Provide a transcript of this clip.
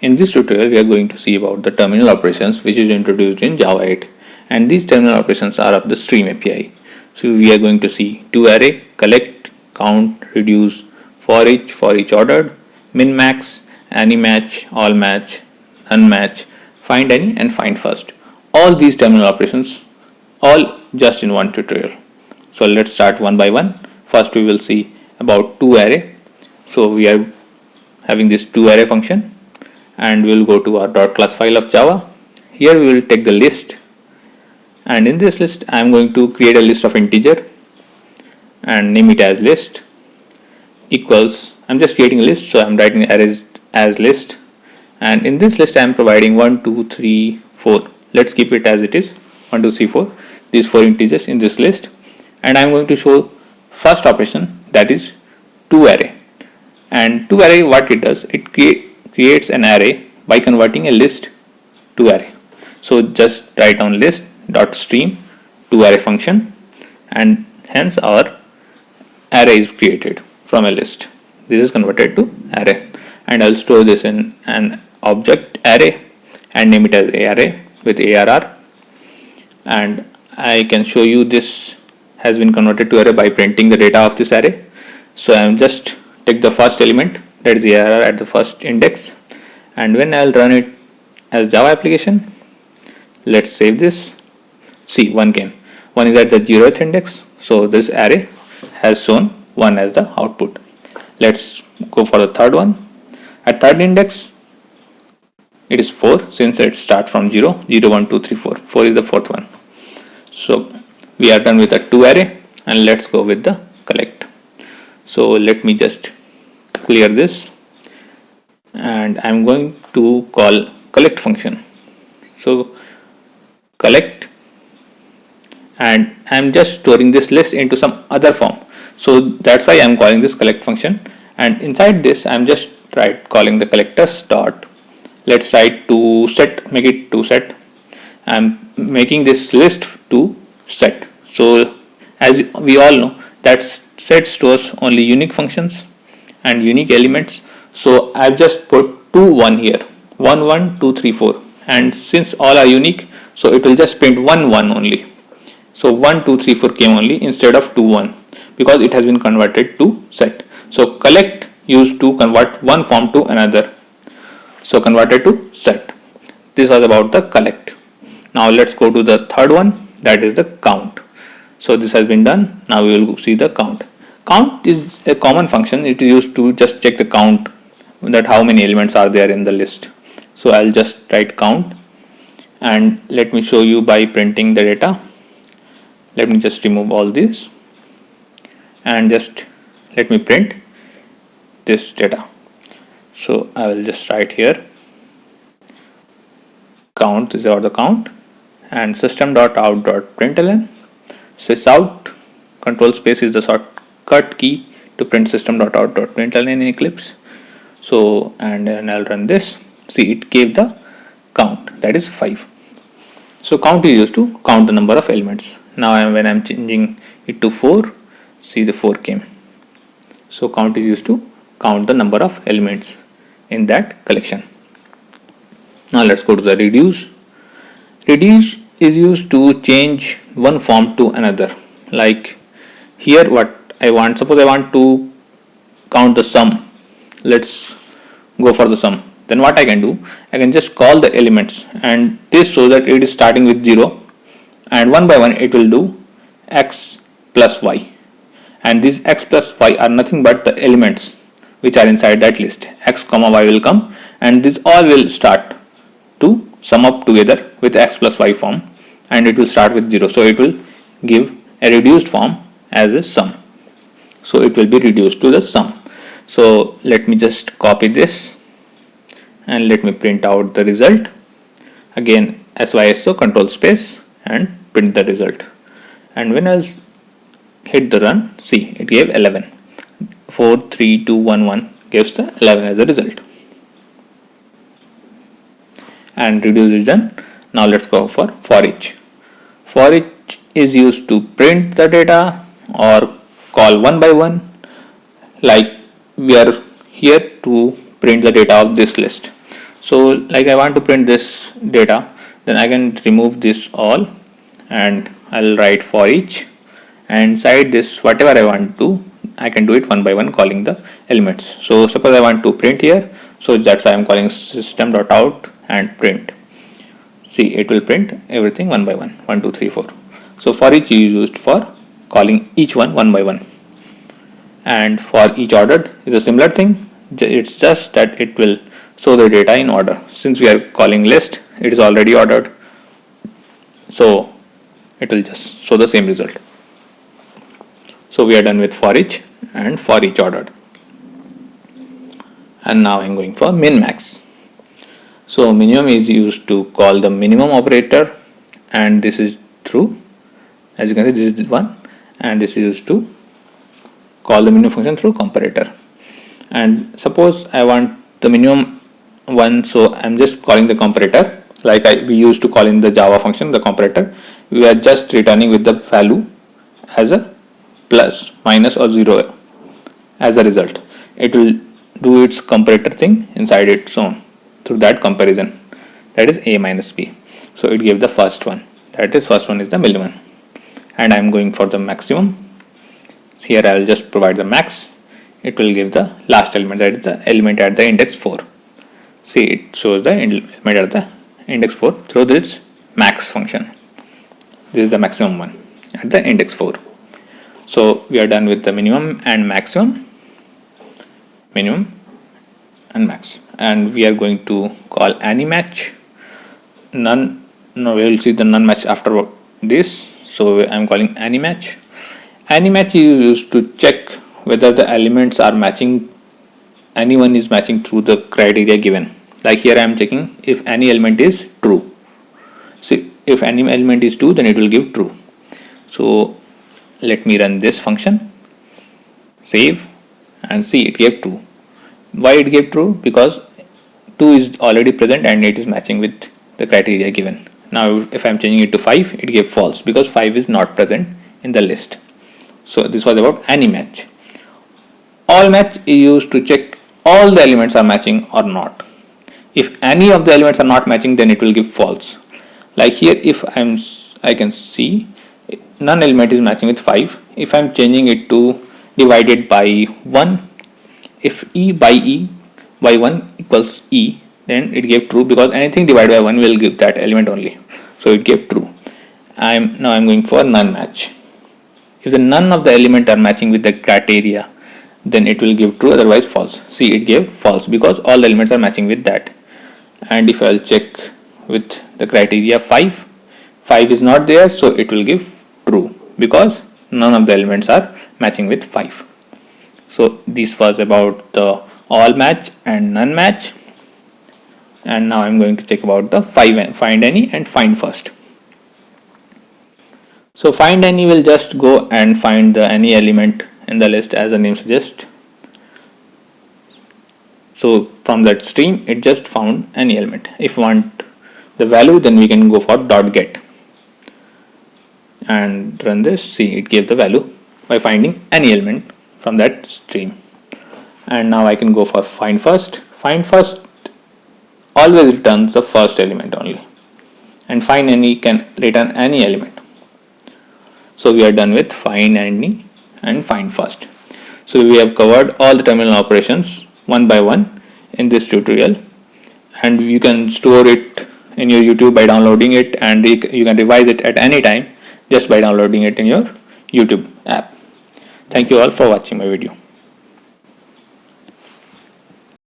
In this tutorial, we are going to see about the terminal operations which is introduced in Java 8, and these terminal operations are of the Stream API. So we are going to see toArray, collect, count, reduce, for each ordered, min max, any match, all match, unmatch, find any and find first. All these terminal operations all just in one tutorial. So let's start one by one. First we will see about toArray. So we are having this toArray function, and we will go to our .class file of Java. Here we will take the list, and in this list I am going to create a list of integer and name it as list equals, I am just creating a list, so I am writing arrays as list, and in this list I am providing 1 2 3 4. Let's keep it as it is, 1 2 3 4, these 4 integers in this list, and I am going to show first operation, that is toArray. And toArray, what it does, it creates an array by converting a list to array. So just write down list dot stream toArray function, and hence our array is created from a list. This is converted to array, and I'll store this in an object array and name it as array with arr, and I can show you this has been converted to array by printing the data of this array. So I am just take the first element, that is arr at the first index, and when I'll run it as Java application, let's save this. See, 1 came, 1 is at the 0th index, so this array has shown 1 as the output. Let's go for the third one. At third index it is 4, since it starts from 0 0 1 2 3 4, 4 is the fourth one. So we are done with the toArray, and let's go with the collect. So let me just clear this, and I'm going to call collect function. So collect, and I'm just storing this list into some other form, so that's why I'm calling this collect function. And inside this I'm just calling the collectors dot, let's write to set, make it to set. I'm making this list to set. So as we all know that set stores only unique functions and unique elements, so I've just put 2 1 here, 1 1 2 3 4, and since all are unique, so it will just print 1 1 only. So 1 2 3 4 came only instead of 2 1, because it has been converted to set. So collect used to convert one form to another, so converted to set. This was about the collect. Now let's go to the third one, that is the count. So this has been done. Now we will see the count. Count is a common function. It is used to just check the count, that how many elements are there in the list. So I'll just write count, and let me show you by printing the data. Let me just remove all this, and just let me print this data. So I will just write here count, this is about the count, and system.out.println. Sysout control space is the shortcut key to print system.out.println in Eclipse. So and then I'll run this. See, it gave the count, that is 5. So count is used to count the number of elements. Now when I'm changing it to 4, see, the 4 came. So count is used to count the number of elements in that collection. Now let's go to the reduce. Reduce is used to change one form to another. Like here what I want, suppose I want to count the sum. Let's go for the sum. Then what I can do, I can just call the elements, and this shows that it is starting with 0, and one by one it will do x plus y, and these x plus y are nothing but the elements which are inside that list. X comma y will come, and this all will start to sum up together with x plus y form, and it will start with 0, so it will give a reduced form as a sum. So it will be reduced to the sum. So let me just copy this, and let me print out the result. Again SYSO control space and print the result, and when I'll hit the run, see, it gave 11. 4 3 2 1 1 gives the 11 as a result, and reduce is done. Now let's go for each. For each is used to print the data or call one by one, like we are here to print the data of this list. So like I want to print this data, then I can remove this all and I'll write for each, and inside this whatever I want to, I can do it one by one calling the elements. So suppose I want to print here, so that's why I'm calling system.out and print. See, it will print everything one by one, 1 2 3 4. So for each is used for calling each one by one, and for each ordered is a similar thing. It's just that it will show the data in order. Since we are calling list, it is already ordered, so it will just show the same result. So we are done with for each and for each ordered. And now I'm going for min max. So minimum is used to call the minimum operator, and this is true. As you can see, this is one, and this is used to call the minimum function through comparator. And suppose I want the minimum one, so I'm just calling the comparator like we used to call in the Java function the comparator. We are just returning with the value as a plus, minus or 0 as a result. It will do its comparator thing inside its own through that comparison, that is a minus b. So it gave the first one, that is first one is the minimum, and I am going for the maximum. Here I will just provide the max. It will give the last element, that is the element at the index 4. See, it shows the element at the index 4 through this max function. This is the maximum one at the index 4. So we are done with the minimum and maximum, minimum and max, and we are going to call any match. None, no, we will see the none match after this. So I am calling any match. Any match is used to check whether the elements are matching, anyone is matching through the criteria given. Like here I am checking if any element is true. See, if any element is true, then it will give true. So let me run this function, save, and see, it gave true. Why it gave true? Because 2 is already present and it is matching with the criteria given. Now if I am changing it to 5, it gave false because 5 is not present in the list. So this was about any match. All match is used to check all the elements are matching or not. If any of the elements are not matching, then it will give false. Like here, if I can see none element is matching with 5. If I am changing it to divided by 1, if e by 1 equals e, then it gave true because anything divided by 1 will give that element only. So it gave true. Now I'm going for none match. If the none of the element are matching with the criteria, then it will give true, otherwise false. See, it gave false because all the elements are matching with that. And if I'll check with the criteria 5 is not there, so it will give true because none of the elements are matching with 5. So this was about the all match and none match. And now I'm going to check about the find any and find first. So find any will just go and find the any element in the list as the name suggests. So from that string it just found any element. If we want the value, then we can go for .get and run this. See, it gave the value by finding any element from that stream. And now I can go for find first. Find first always returns the first element only, and find any can return any element. So we are done with find any and find first. So we have covered all the terminal operations one by one in this tutorial, and you can store it in your YouTube by downloading it, and you can revise it at any time just by downloading it in your YouTube app. Thank you all for watching my video.